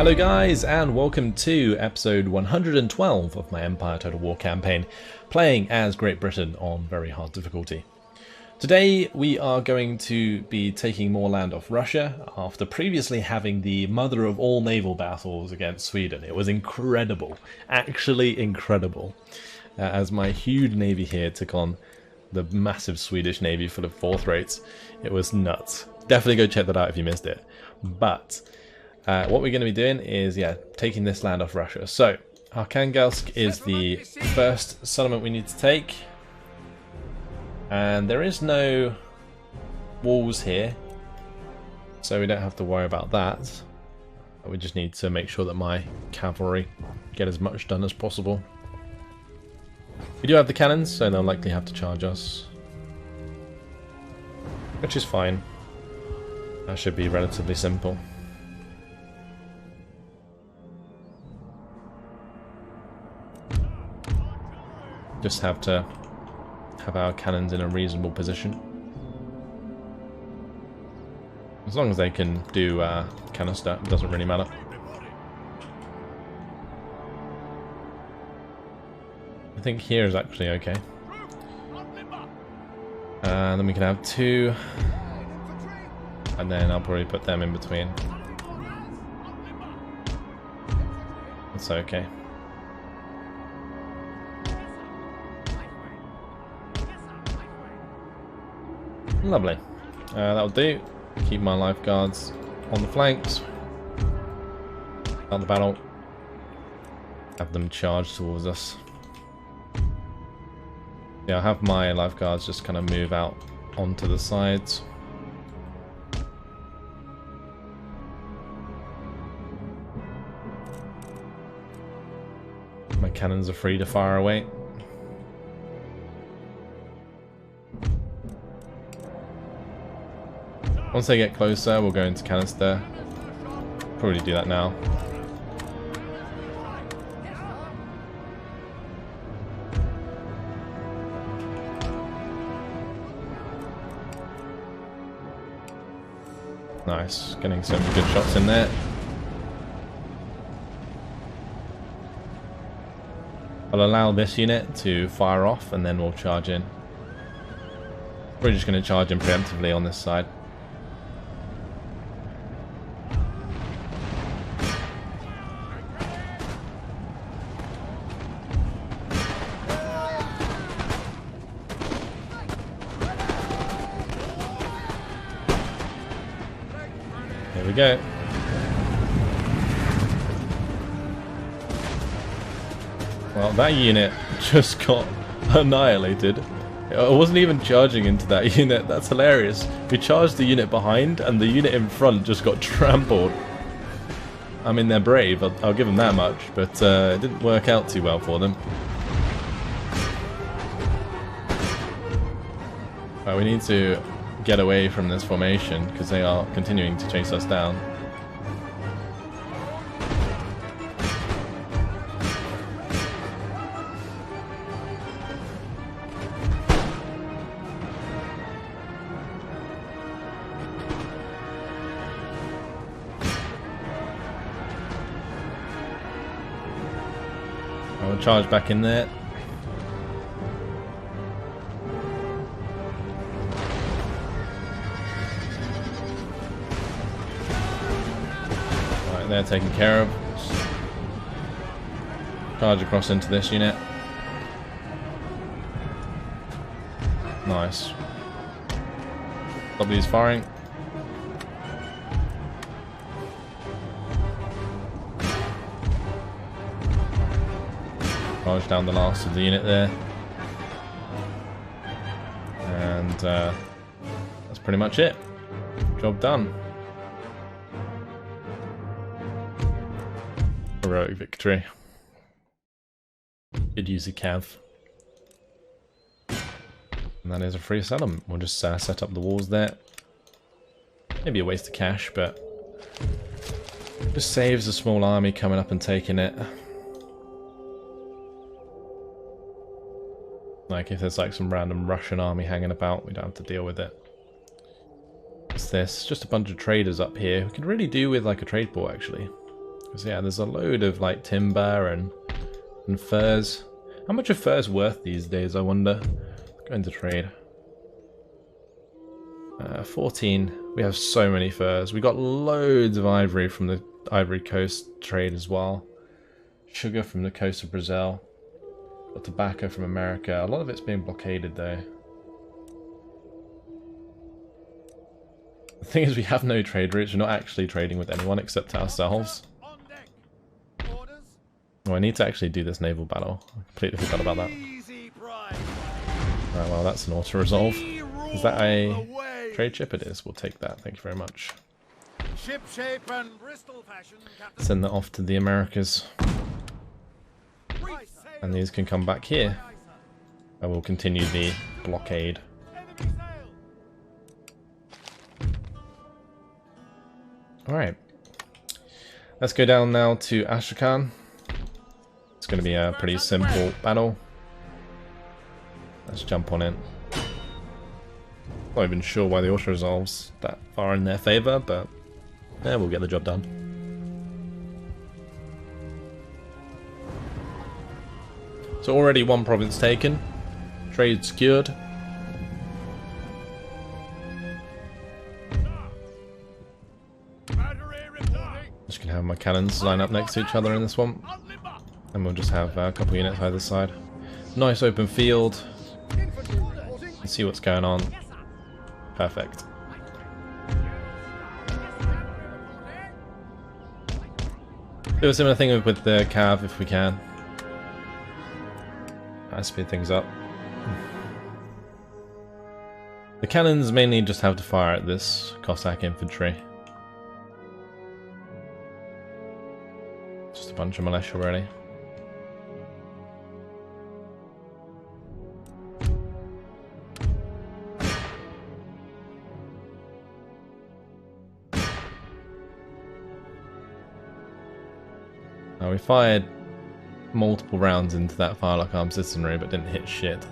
Hello guys, and welcome to episode 112 of my Empire Total War campaign, playing as Great Britain on very hard difficulty. Today we are going to be taking more land off Russia after previously having the mother of all naval battles against Sweden. It was incredible, actually incredible, as my huge navy here took on the massive Swedish navy full of fourth rates. It was nuts. Definitely go check that out if you missed it. But what we're going to be doing is, taking this land off Russia. So, Arkhangelsk is the first settlement we need to take. And there is no walls here, so we don't have to worry about that. We just need to make sure that my cavalry get as much done as possible. We do have the cannons, so they'll likely have to charge us, which is fine. That should be relatively simple. Just have to have our cannons in a reasonable position. As long as they can do canister, it doesn't really matter. I think here is actually okay. And then we can have two. And then I'll probably put them in between. That's okay. Lovely. That'll do. Keep my lifeguards on the flanks. Start the battle. Have them charge towards us. Yeah, I'll have my lifeguards just kind of move out onto the sides. My cannons are free to fire away. Once they get closer, we'll go into canister. Probably do that now. Nice, getting some good shots in there. I'll allow this unit to fire off and then we'll charge in. We're just going to charge in preemptively on this side. Here we go. Well, that unit just got annihilated. I wasn't even charging into that unit. That's hilarious. We charged the unit behind and the unit in front just got trampled. I mean, they're brave, I'll give them that much, but it didn't work out too well for them. Right, we need to get away from this formation because they are continuing to chase us down. I will charge back in there. They're taken care of. Charge across into this unit. Nice. W's firing. Charge down the last of the unit there. And that's pretty much it. Job done. Heroic victory. Did use a cav. And that is a free settlement. We'll just set up the walls there. Maybe a waste of cash, but just saves a small army coming up and taking it. Like if there's like some random Russian army hanging about, we don't have to deal with it. What's this? Just a bunch of traders up here. We could really do with like a trade port actually. Because yeah, there's a load of like timber and furs. How much are furs worth these days, I wonder? Going to trade. 14. We have so many furs. We got loads of ivory from the Ivory Coast trade as well. Sugar from the coast of Brazil. Got tobacco from America. A lot of it's being blockaded though. The thing is, we have no trade routes. We're not actually trading with anyone except ourselves. Oh, I need to actually do this naval battle. I completely forgot about that. Right, well, that's an auto-resolve. Is that a trade ship? It is. We'll take that. Thank you very much. Ship shape and Bristol fashion, send that off to the Americas. And these can come back here. And we'll continue the blockade. Alright. Let's go down now to Astrakhan. It's going to be a pretty simple battle. Let's jump on in. Not even sure why the auto resolves that far in their favour, but yeah, we'll get the job done. So already one province taken. Trade secured. Just gonna have my cannons line up next to each other in this one. And we'll just have a couple units either side. Nice open field. Let's see what's going on. Perfect. Do a similar thing with the cav if we can. Speed things up. The cannons mainly just have to fire at this Cossack infantry. Just a bunch of militia really. Now we fired multiple rounds into that Firelock Arm citizenry but didn't hit shit.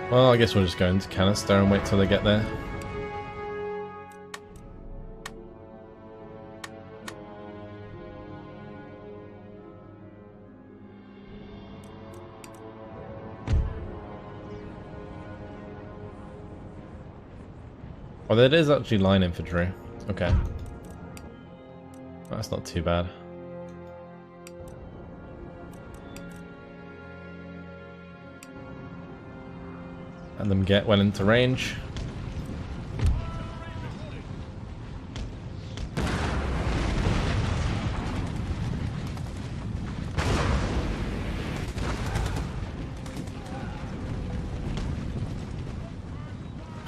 Well, I guess we'll just go into canister and wait till they get there. Oh, that is actually line infantry. Okay. That's not too bad. Let them get well into range.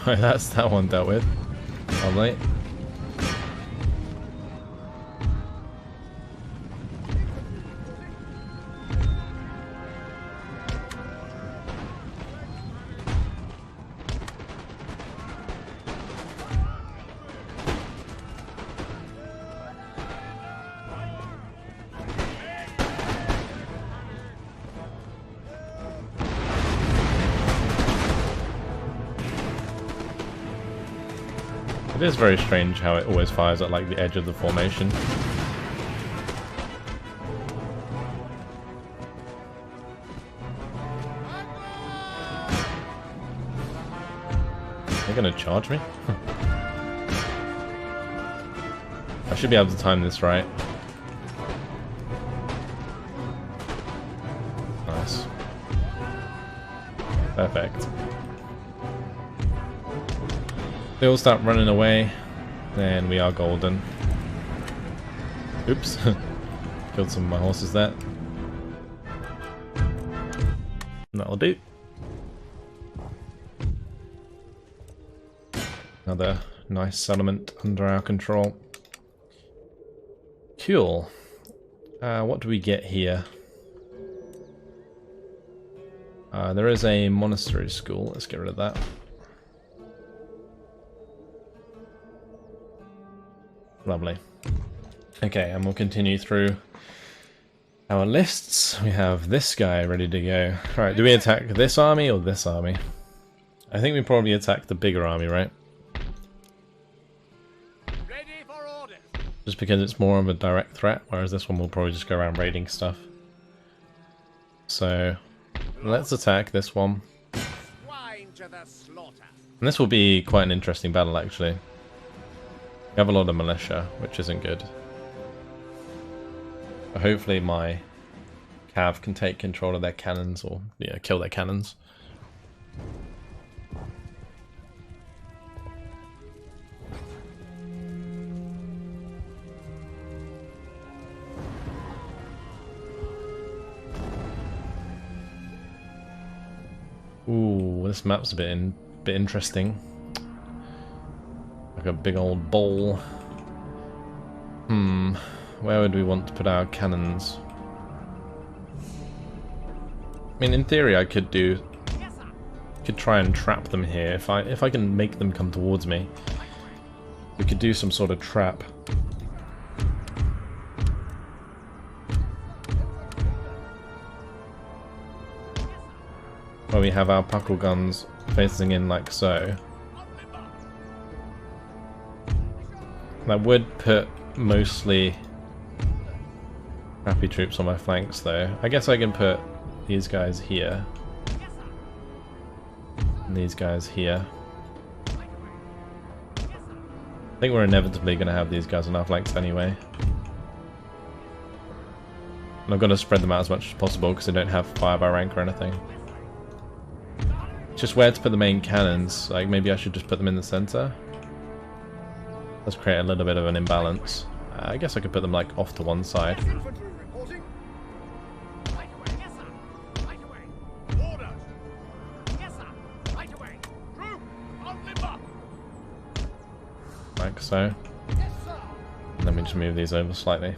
Right, that's that one dealt with. Lovely. It is very strange how it always fires at like the edge of the formation. They're gonna charge me? I should be able to time this right. Nice. Perfect. They all start running away, then we are golden. Oops. Killed some of my horses there. That'll do. Another nice settlement under our control. Cool. What do we get here? There is a monastery school. Let's get rid of that. Lovely. Okay, and we'll continue through Our lists, we have this guy ready to go. Alright, do we attack this army or this army? I think we probably attack the bigger army, right? Ready for orders. Just because it's more of a direct threat, whereas this one will probably just go around raiding stuff. So, let's attack this one. Swine to the slaughter. And this will be quite an interesting battle, actually. We have a lot of militia, which isn't good. But hopefully my cav can take control of their cannons, or kill their cannons. Ooh, this map's a bit interesting. Like a big old bowl. Where would we want to put our cannons? I mean, in theory, I could try and trap them here. If I can make them come towards me, we could do some sort of trap. Where we have our puckle guns facing in like so. That would put mostly crappy troops on my flanks though. I guess I can put these guys here. And these guys here. I think we're inevitably going to have these guys on our flanks anyway. And I've got to spread them out as much as possible because they don't have fire by rank or anything. Just where to put the main cannons. Like maybe I should just put them in the center. Let's create a little bit of an imbalance. I guess I could put them like off to one side. Like so. And let me just move these over slightly.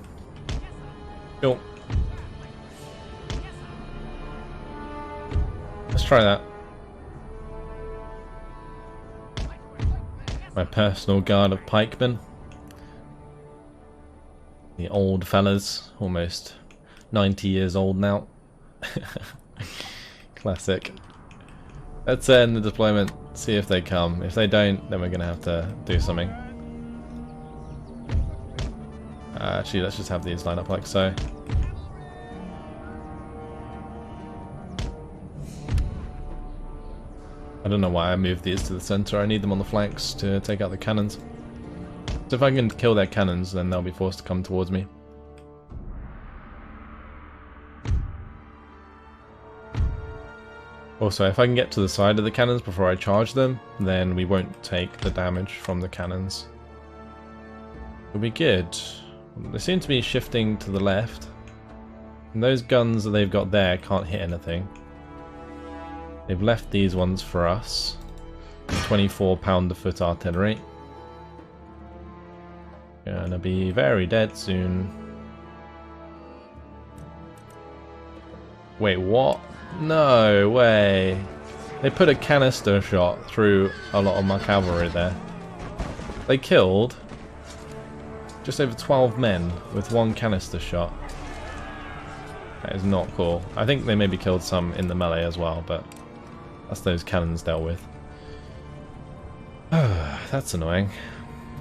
Cool. Let's try that. My personal guard of pikemen. The old fellas, almost 90 years old now. Classic. Let's end the deployment, see if they come. If they don't, then we're going to have to do something. Actually, let's just have these line up like so. I don't know why I moved these to the center. I need them on the flanks to take out the cannons. So if I can kill their cannons, then they'll be forced to come towards me. Also, if I can get to the side of the cannons before I charge them, then we won't take the damage from the cannons. It'll be good. They seem to be shifting to the left. And those guns that they've got there can't hit anything. They've left these ones for us. 24 pounder-foot artillery. Gonna be very dead soon. Wait, what? No way. They put a canister shot through a lot of my cavalry there. They killed just over 12 men with one canister shot. That is not cool. I think they maybe killed some in the melee as well, but that's those cannons dealt with. That's annoying.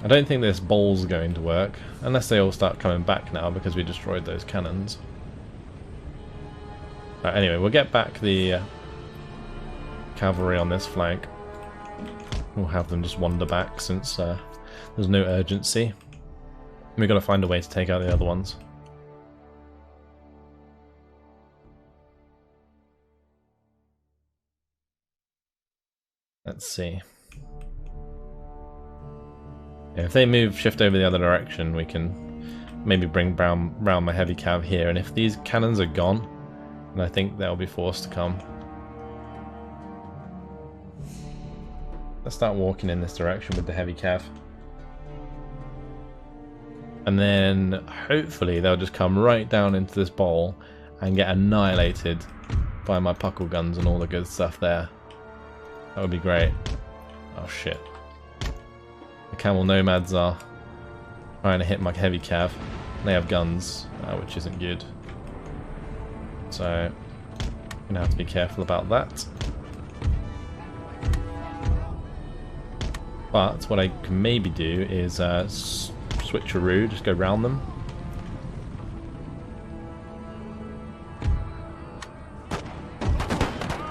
I don't think this bowl's going to work, unless they all start coming back now because we destroyed those cannons. Anyway, we'll get back the cavalry on this flank. We'll have them just wander back since there's no urgency. We've got to find a way to take out the other ones. Let's see. Yeah, if they shift over the other direction, we can maybe bring round my heavy cav here. And if these cannons are gone, then I think they'll be forced to come. Let's start walking in this direction with the heavy cav. And then hopefully they'll just come right down into this bowl and get annihilated by my puckle guns and all the good stuff there. That would be great. Oh shit. The camel nomads are trying to hit my heavy cav. They have guns, which isn't good. So, gonna have to be careful about that. But what I can maybe do is switcheroo, just go round them.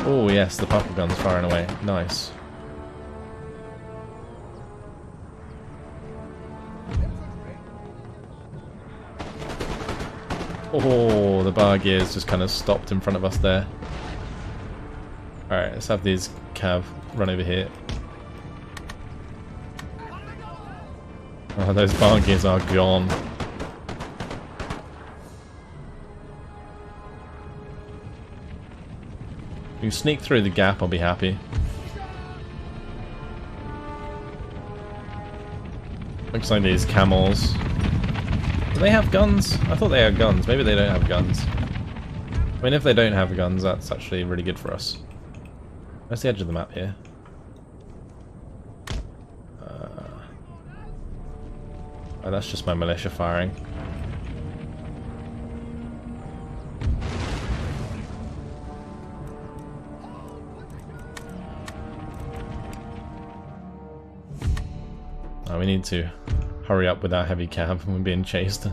Oh yes, the purple gun's firing away. Nice. Oh, the bar gears just kind of stopped in front of us there. Alright, let's have these cav run over here. Oh, those bar gears are gone. If you can sneak through the gap, I'll be happy. Looks like these camels. Do they have guns? I thought they had guns. Maybe they don't have guns. I mean, if they don't have guns, that's actually really good for us. Where's the edge of the map here? Oh, that's just my militia firing. Oh, we need to hurry up with our heavy cav. We're being chased.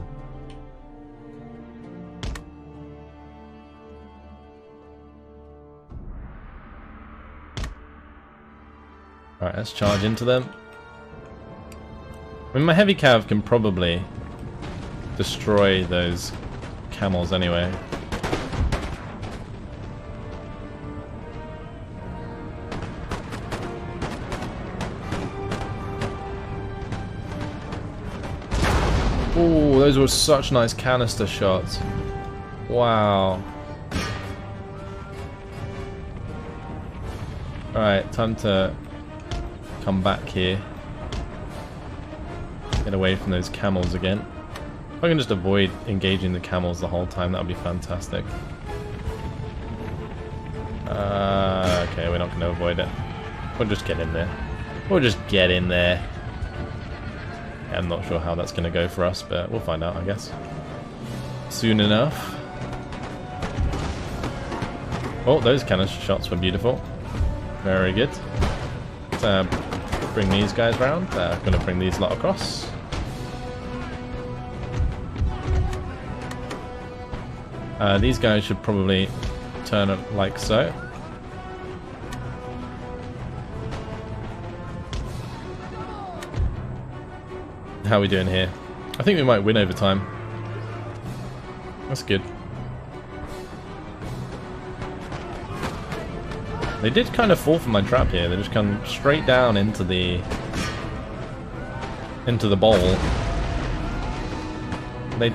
Alright, let's charge into them. I mean, my heavy cav can probably destroy those camels anyway. Oh, those were such nice canister shots. Wow. Alright, time to come back here. Get away from those camels again. If I can just avoid engaging the camels the whole time, that would be fantastic. Okay, we're not going to avoid it. We'll just get in there. We'll just get in there. I'm not sure how that's going to go for us, but we'll find out, I guess. Soon enough. Oh, those canister shots were beautiful. Very good. Let's bring these guys round. I'm going to bring these lot across. These guys should probably turn it like so. How are we doing here? I think we might win over time. That's good. They did kind of fall for my trap here. They just come straight down into the bowl. They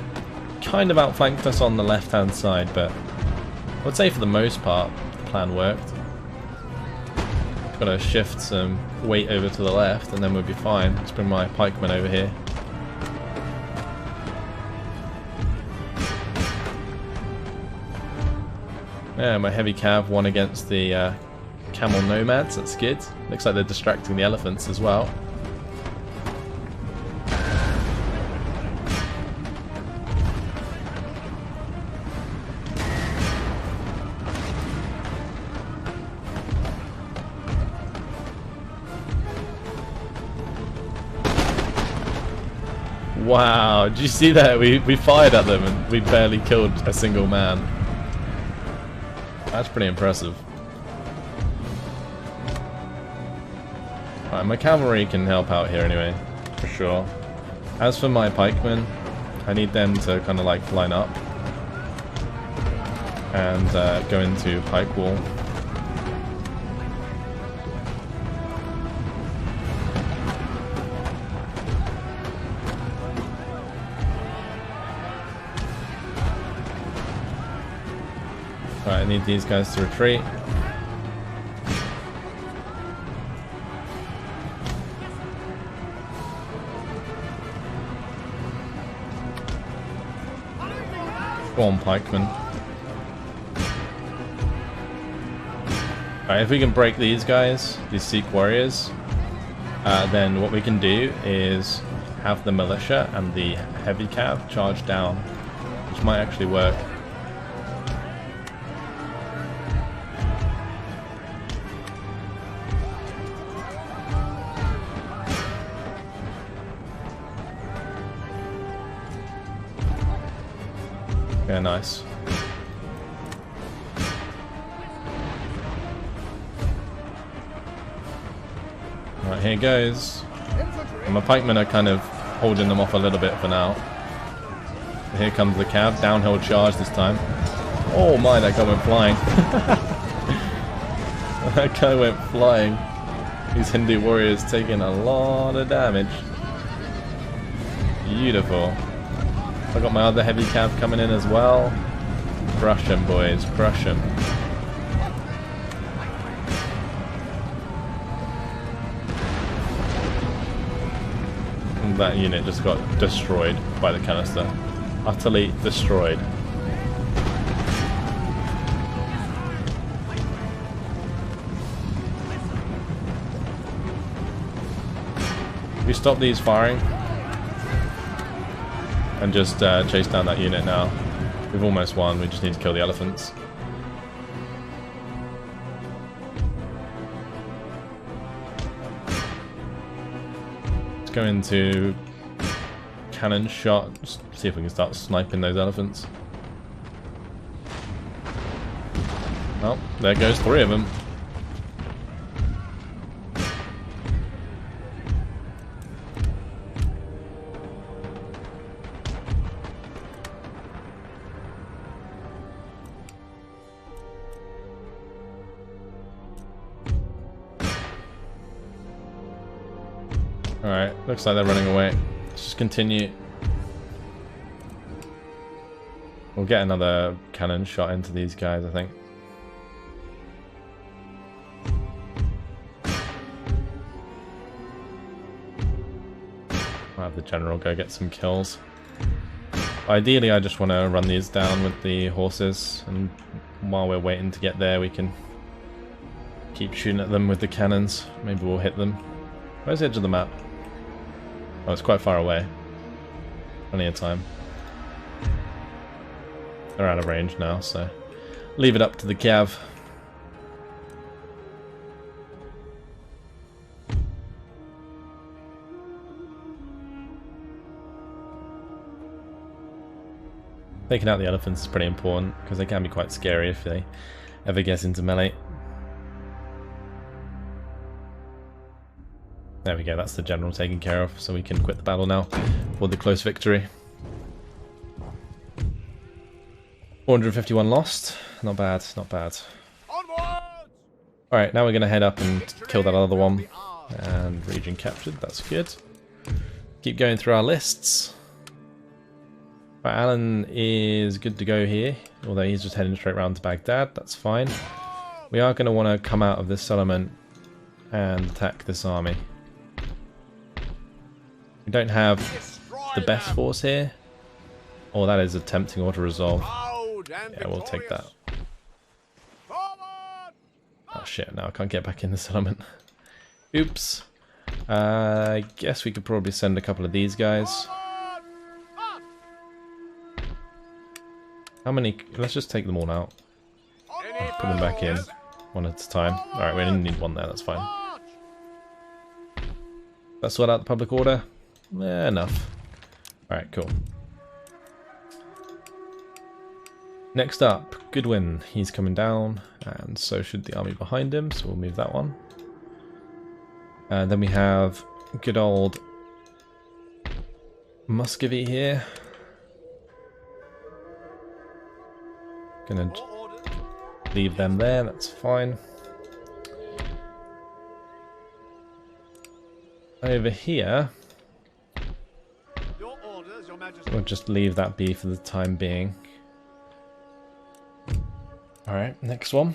kind of outflanked us on the left-hand side, but I would say for the most part the plan worked. Gotta shift some weight over to the left and then we'll be fine. Let's bring my pikemen over here. Yeah, my heavy cav won against the camel nomads. That's good. Looks like they're distracting the elephants as well. Wow, did you see that? We fired at them and we barely killed a single man. That's pretty impressive. Alright, my cavalry can help out here anyway, for sure. As for my pikemen, I need them to kind of like line up and go into pike wall. Right, I need these guys to retreat. Go on, pikemen. Alright, if we can break these guys, these Sikh warriors, then what we can do is have the militia and the heavy cav charge down, which might actually work. Yeah, nice. Right, here goes. And my pikemen are kind of holding them off a little bit for now. Here comes the cav, downhill charge this time. Oh my, that guy went flying. That guy went flying. These Hindu warriors taking a lot of damage. Beautiful. I got my other heavy cav coming in as well. Crush him, boys, crush him. And that unit just got destroyed by the canister. Utterly destroyed. We stop these firing and just chase down that unit now. We've almost won, we just need to kill the elephants. Let's go into cannon shot, just see if we can start sniping those elephants. Oh, there goes 3 of them. Alright, looks like they're running away. Let's just continue. We'll get another cannon shot into these guys, I think. I'll have the general go get some kills. Ideally, I just want to run these down with the horses, and while we're waiting to get there, we can keep shooting at them with the cannons. Maybe we'll hit them. Where's the edge of the map? Oh, it's quite far away. Plenty of time. They're out of range now, so leave it up to the cav. Taking out the elephants is pretty important, because they can be quite scary if they ever get into melee. There we go, that's the general taken care of, so we can quit the battle now for the close victory. 451 lost, not bad, not bad. Alright, now we're going to head up and kill that other one. And region captured, that's good. Keep going through our lists. Right, Alan is good to go here, although he's just heading straight round to Baghdad, that's fine. We are going to want to come out of this settlement and attack this army. We don't have the best force here. Oh, that is a tempting auto-resolve. Yeah, we'll take that. Oh shit, now I can't get back in the settlement. Oops. I guess we could probably send a couple of these guys. How many? Let's just take them all out. Put them back in, one at a time. Alright, we only need one there, that's fine. Let's sort out the public order. Enough. Alright, cool. Next up, Goodwin. He's coming down, and so should the army behind him, so we'll move that one. And then we have good old Muscovy here. Gonna leave them there, that's fine. Over here, we'll just leave that be for the time being. Alright, next one.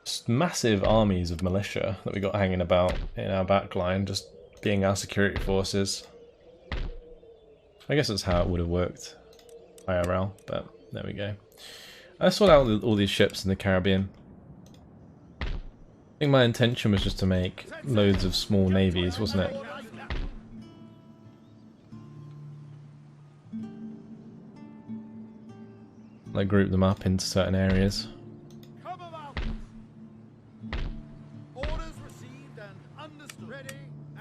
Just massive armies of militia that we got hanging about in our backline, just being our security forces. I guess that's how it would have worked IRL, but there we go. I sorted out all these ships in the Caribbean. I think my intention was just to make loads of small navies, wasn't it? Like group them up into certain areas.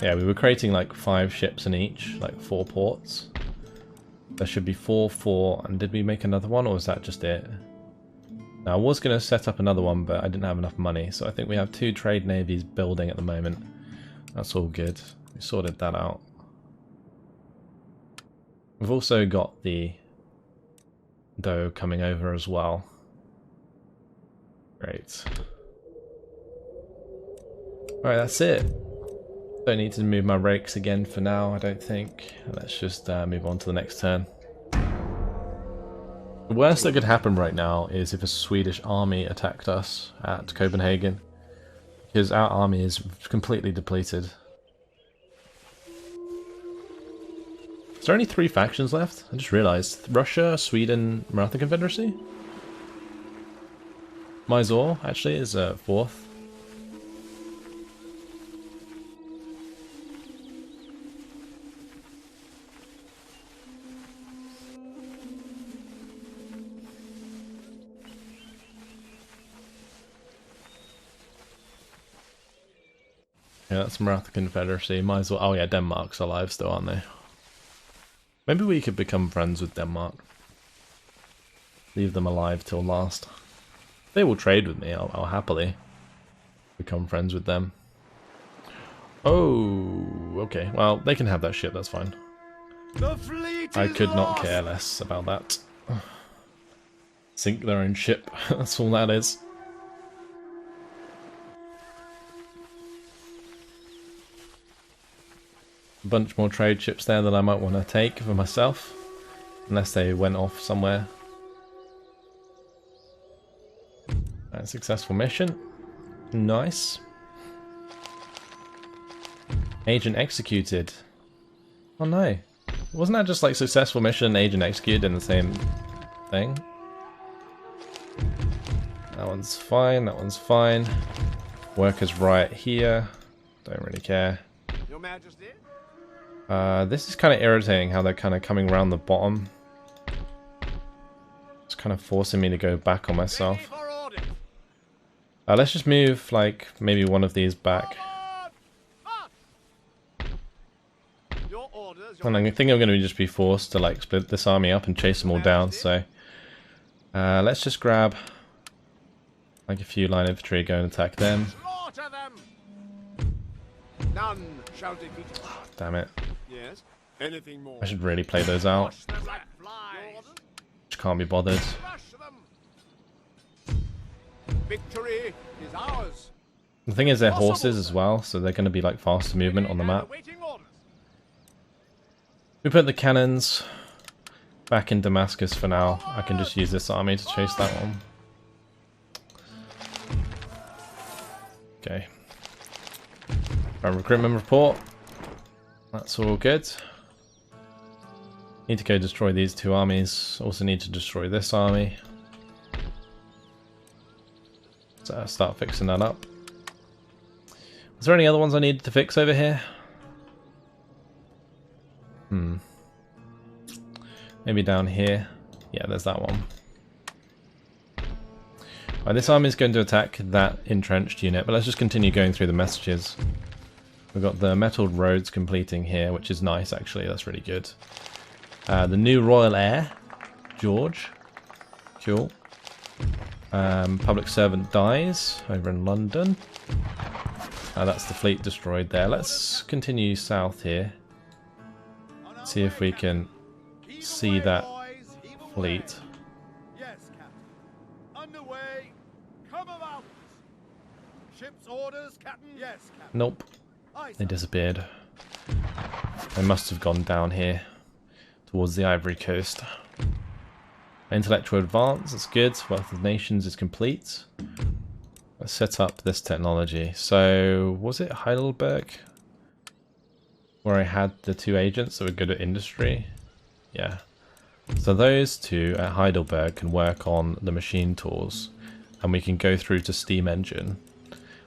Yeah, we were creating like 5 ships in each, like 4 ports. There should be 4, and did we make another one, or was that just it? Now, I was going to set up another one, but I didn't have enough money, so I think we have 2 trade navies building at the moment. That's all good. We sorted that out. We've also got the dough coming over as well. Great. Alright, that's it. Don't need to move my rakes again for now, I don't think. Let's just move on to the next turn. The worst that could happen right now is if a Swedish army attacked us at Copenhagen, because our army is completely depleted. Is there only 3 factions left? I just realised. Russia, Sweden, Maratha Confederacy? Mysore, actually, is 4th. Yeah, that's Maratha Confederacy. Mysore. Oh yeah, Denmark's alive still, aren't they? Maybe we could become friends with Denmark. Leave them alive till last. If they will trade with me, I'll happily become friends with them. Oh, okay. Well, they can have that shit, that's fine. I could not care less about that. Sink their own ship, that's all that is. A bunch more trade ships there that I might want to take for myself, unless they went off somewhere. Right, successful mission. Nice. Agent executed. Oh no. Wasn't that just like successful mission, agent executed in the same thing? That one's fine, that one's fine. Workers right here. Don't really care. Your Majesty? This is kind of irritating how they're kind of coming around the bottom. It's kind of forcing me to go back on myself. Let's just move, like, maybe one of these back. And I think I'm going to just be forced to, like, split this army up and chase them all down, so... let's just grab, like, a few line infantry, go and attack them. None shall defeat us. Oh, damn it. Yes. Anything more? I should really play those out. Just can't be bothered. Victory is ours. The thing is, they're horses as well, so they're going to be like faster movement on the map. We put the cannons back in Damascus for now. I can just use this army to chase that one. Okay. Recruitment report. That's all good. Need to go destroy these 2 armies. Also need to destroy this army. So I'll start fixing that up. Is there any other ones I need to fix over here? Maybe down here. Yeah, there's that one. Right, this army is going to attack that entrenched unit, but let's just continue going through the messages. We've got the metalled roads completing here, which is nice actually, that's really good. The new royal heir, George. Cool. Public servant dies over in London. That's the fleet destroyed there. Let's continue south here. See if we can see that fleet. Yes, Captain. Underway. Come about. Ship's orders, Captain. Yes, Captain. Nope. They disappeared. They must have gone down here towards the Ivory Coast. Intellectual advance, that's good. Wealth of Nations is complete. Let's set up this technology. So, was it Heidelberg? Where I had the 2 agents that were good at industry? Yeah. So those 2 at Heidelberg can work on the machine tools. And we can go through to steam engine.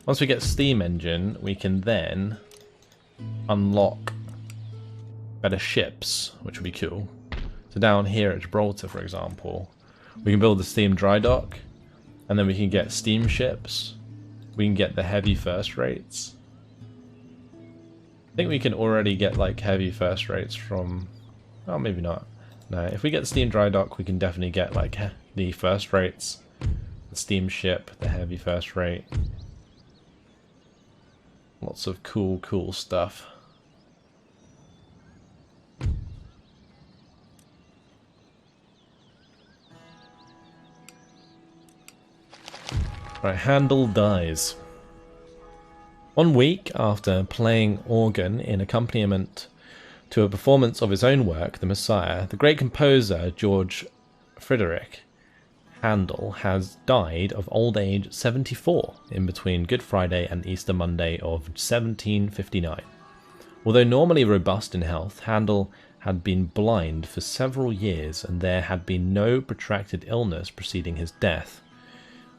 Once we get steam engine, we can then unlock better ships, which would be cool. So down here at Gibraltar, for example, we can build the steam dry dock, and then we can get steam ships. We can get the heavy first rates. I think we can already get like heavy first rates from, oh maybe not, No, if we get steam dry dock, we can definitely get like the first rates, the steamship, the heavy first rate. Lots of cool stuff. Right, Handel dies. 1 week after playing organ in accompaniment to a performance of his own work, The Messiah, the great composer George Friedrich Handel has died of old age 74 in between Good Friday and Easter Monday of 1759. Although normally robust in health, Handel had been blind for several years and there had been no protracted illness preceding his death.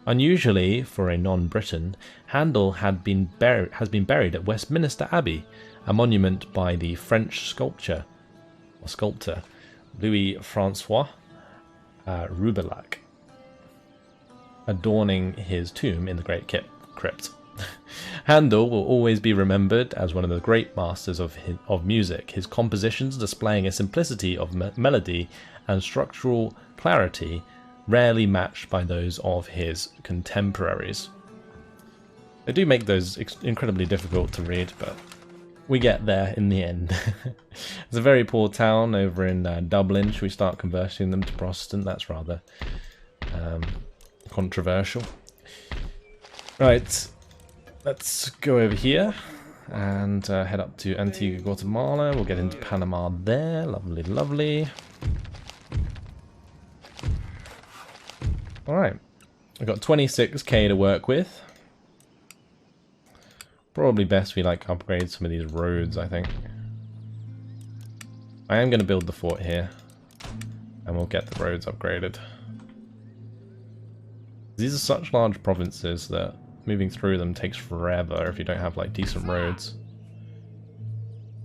Unusually for a non-Briton, Handel has been buried at Westminster Abbey, a monument by the French sculptor Louis-François Roubilac, adorning his tomb in the Great Crypt. Handel will always be remembered as one of the great masters of music, his compositions displaying a simplicity of melody and structural clarity rarely matched by those of his contemporaries. They do make those incredibly difficult to read, but we get there in the end. It's a very poor town over in Dublin. Should we start converting them to Protestant? That's rather controversial. Right, let's go over here and head up to Antigua, Guatemala. We'll get into Panama there. Lovely, lovely. Alright, I've got 26k to work with. Probably best we like upgrade some of these roads, I think. I am going to build the fort here, and we'll get the roads upgraded. These are such large provinces that moving through them takes forever if you don't have like decent roads.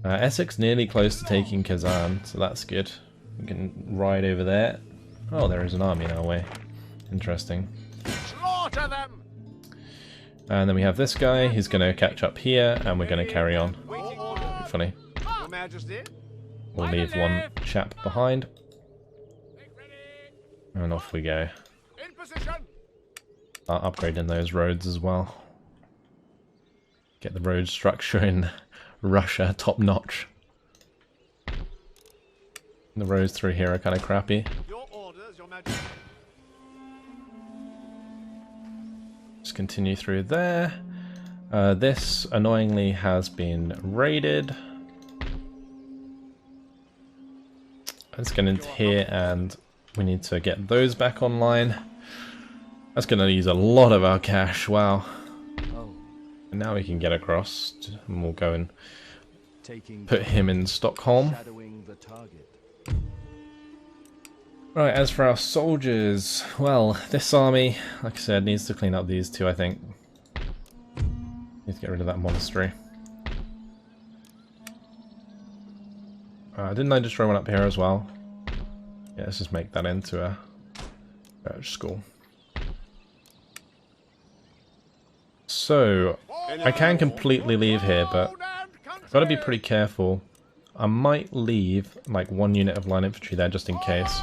Essex nearly close to taking Kazan, so that's good. We can ride over there. Oh, there is an army in our way. Interesting. Slaughter them! And then we have this guy, he's going to catch up here, and we're going to carry on. Funny. Your Majesty. We'll leave one chap behind. And off we go. In position. Start upgrading those roads as well. Get the road structure in Russia top notch. The roads through here are kind of crappy. Your orders, Your Majesty. Just continue through there. This annoyingly has been raided. Let's get into here and we need to get those back online. That's going to use a lot of our cash, wow. And now we can get across and we'll go and put him in Stockholm. Right, as for our soldiers, well, this army, like I said, needs to clean up these two, I think. Need to get rid of that monastery. Didn't I destroy one up here as well? Yeah, let's just make that into a church school. So, I can completely leave here, but I've got to be pretty careful. I might leave like one unit of line infantry there just in case.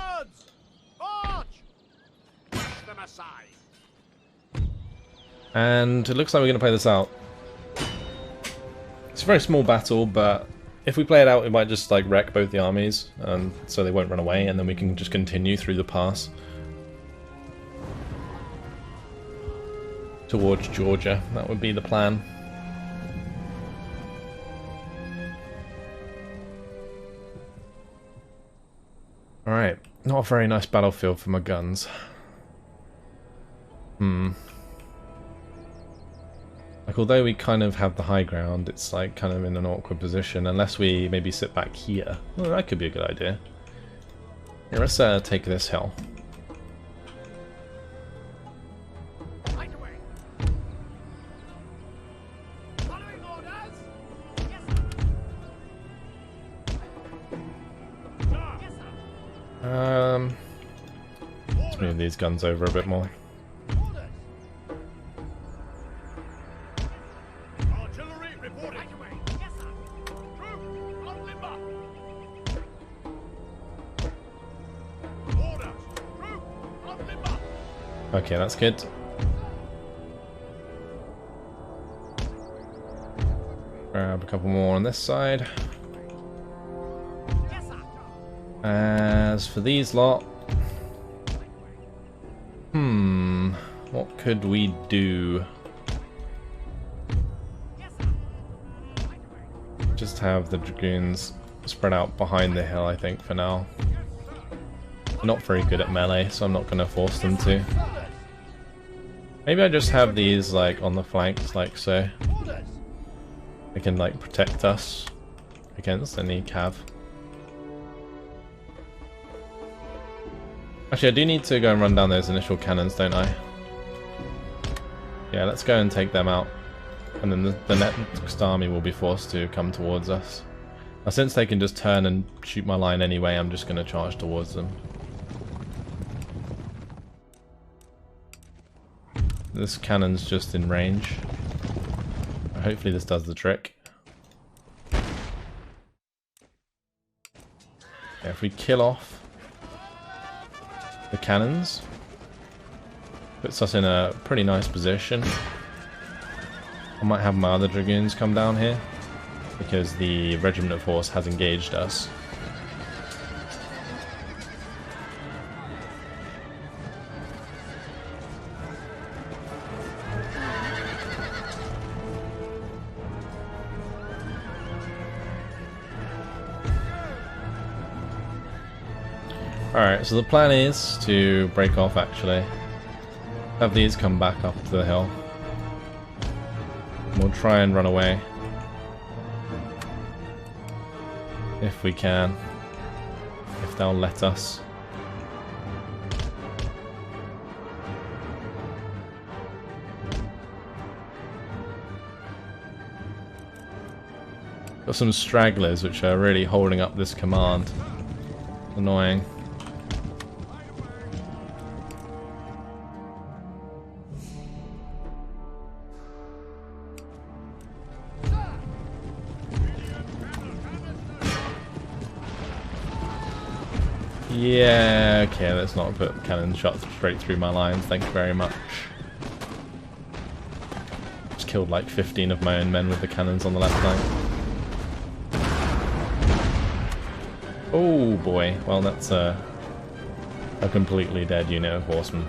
And it looks like we're going to play this out. It's a very small battle, but if we play it out, we might just like wreck both the armies, and so they won't run away, and then we can just continue through the pass towards Georgia. That would be the plan. Alright, not a very nice battlefield for my guns. Like, although we kind of have the high ground, it's like kind of in an awkward position, unless we maybe sit back here. Well, that could be a good idea. Here, let's take this hill. Let's move these guns over a bit more. Okay, that's good. Grab a couple more on this side. As for these lot, what could we do? Just have the dragoons spread out behind the hill, I think, for now. They're not very good at melee, so I'm not going to force them to. Maybe I just have these like on the flanks, like so. They can like protect us against any cav. Actually, I do need to go and run down those initial cannons, don't I? Yeah, let's go and take them out. And then the next army will be forced to come towards us. Now, since they can just turn and shoot my line anyway, I'm just going to charge towards them. This cannon's just in range. Hopefully this does the trick. Yeah, if we kill off the cannons, puts us in a pretty nice position. I might have my other dragoons come down here, because the regiment of horse has engaged us. Alright, so the plan is to break off actually. Have these come back up the hill. We'll try and run away. If we can. If they'll let us. Got some stragglers which are really holding up this command. Annoying. Yeah, okay, let's not put cannon shots straight through my lines, thank you very much. Just killed like 15 of my own men with the cannons on the left flank. Oh boy, well that's a completely dead unit of horsemen.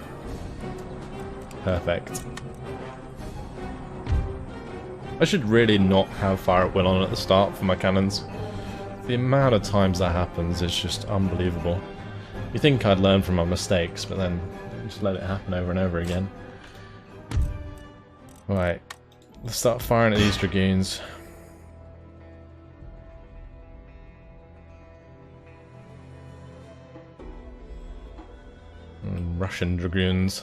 Perfect. I should really not have fire at will on at the start for my cannons. The amount of times that happens is just unbelievable. You think I'd learn from my mistakes, but then just let it happen over and over again. Right, let's start firing at these dragoons. Russian dragoons.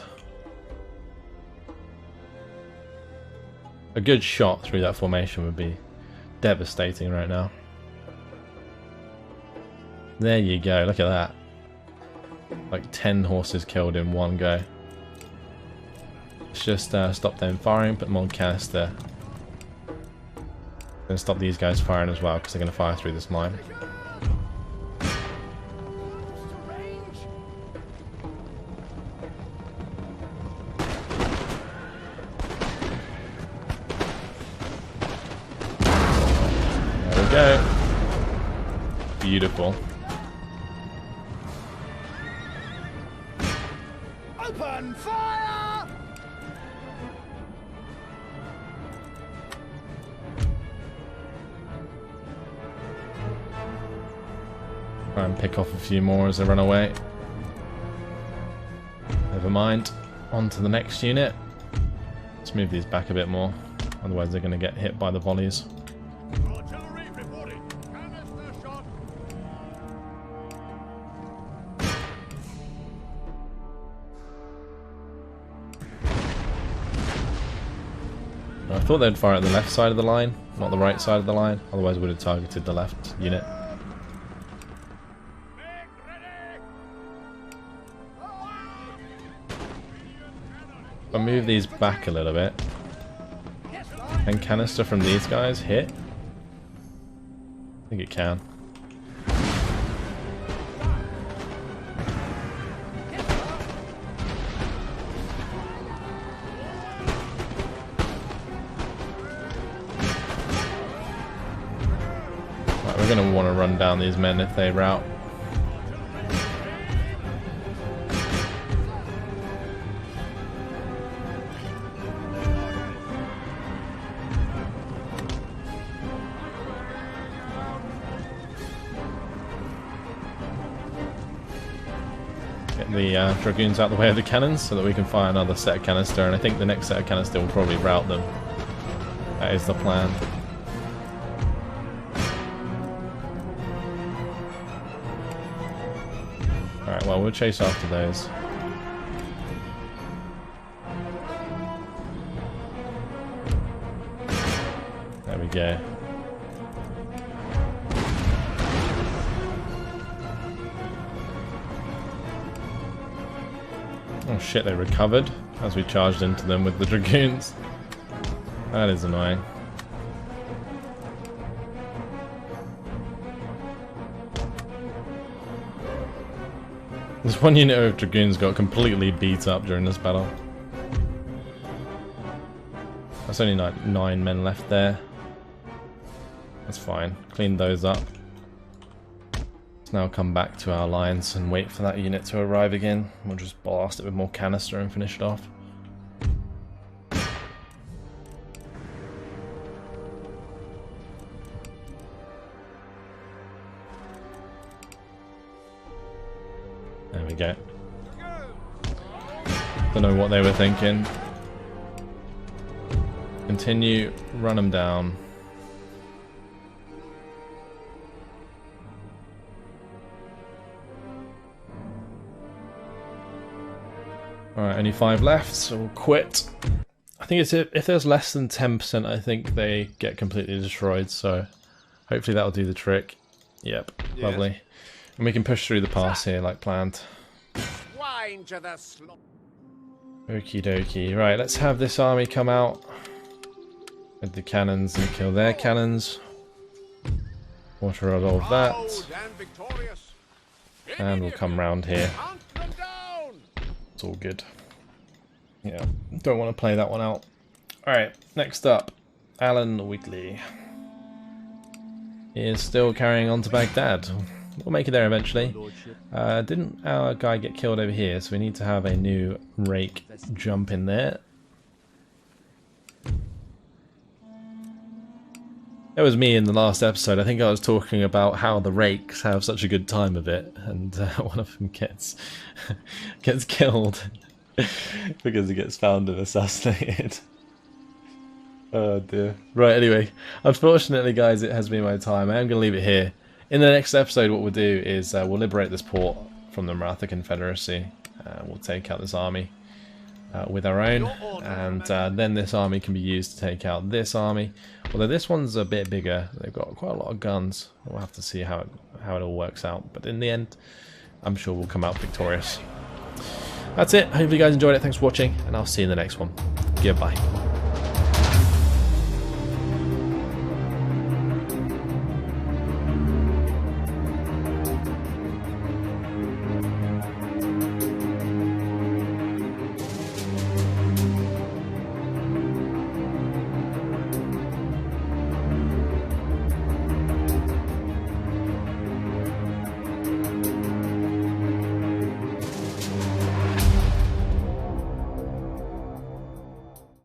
A good shot through that formation would be devastating right now. There you go, look at that. Like 10 horses killed in one go. Let's just stop them firing, put them on canister. Then stop these guys firing as well, because they're going to fire through this mine. There we go. Beautiful. Open fire! Try and pick off a few more as they run away. Never mind. On to the next unit. Let's move these back a bit more, otherwise they're going to get hit by the volleys. Artillery reporting. Canister shot. I thought they'd fire at the left side of the line, not the right side of the line, otherwise I would have targeted the left unit. I'll move these back a little bit. Can canister from these guys hit? I think it can. We're going to want to run down these men if they rout. Get the dragoons out the way of the cannons so that we can fire another set of canister, and I think the next set of canister will probably rout them. That is the plan. Alright, well, we'll chase after those. There we go. Oh shit, they recovered as we charged into them with the dragoons. That is annoying. This one unit of dragoons got completely beat up during this battle. That's only like 9 men left there. That's fine. Clean those up. Let's now come back to our lines and wait for that unit to arrive again. We'll just blast it with more canister and finish it off. There we go. Don't know what they were thinking. Continue, run them down. Alright, only 5 left, so we'll quit. I think it's if there's less than 10%, I think they get completely destroyed, so hopefully that'll do the trick. Yep, yes. Lovely. And we can push through the pass here like planned. Okie dokie. Right, let's have this army come out with the cannons and kill their cannons. Water all of that. And we'll come round here. It's all good. Yeah, don't want to play that one out. Alright, next up, Alan Wheatley. He is still carrying on to Baghdad. We'll make it there eventually. Didn't our guy get killed over here, so we need to have a new rake jump in there. It was me in the last episode. I think I was talking about how the rakes have such a good time of it, and one of them gets killed because he gets found and assassinated. Oh dear. Right, anyway, unfortunately guys, it has been my time. I am going to leave it here. In the next episode, what we'll do is we'll liberate this port from the Maratha Confederacy. We'll take out this army with our own, and then this army can be used to take out this army. Although this one's a bit bigger, they've got quite a lot of guns. We'll have to see how it all works out. But in the end, I'm sure we'll come out victorious. That's it. Hopefully you guys enjoyed it. Thanks for watching, and I'll see you in the next one. Goodbye.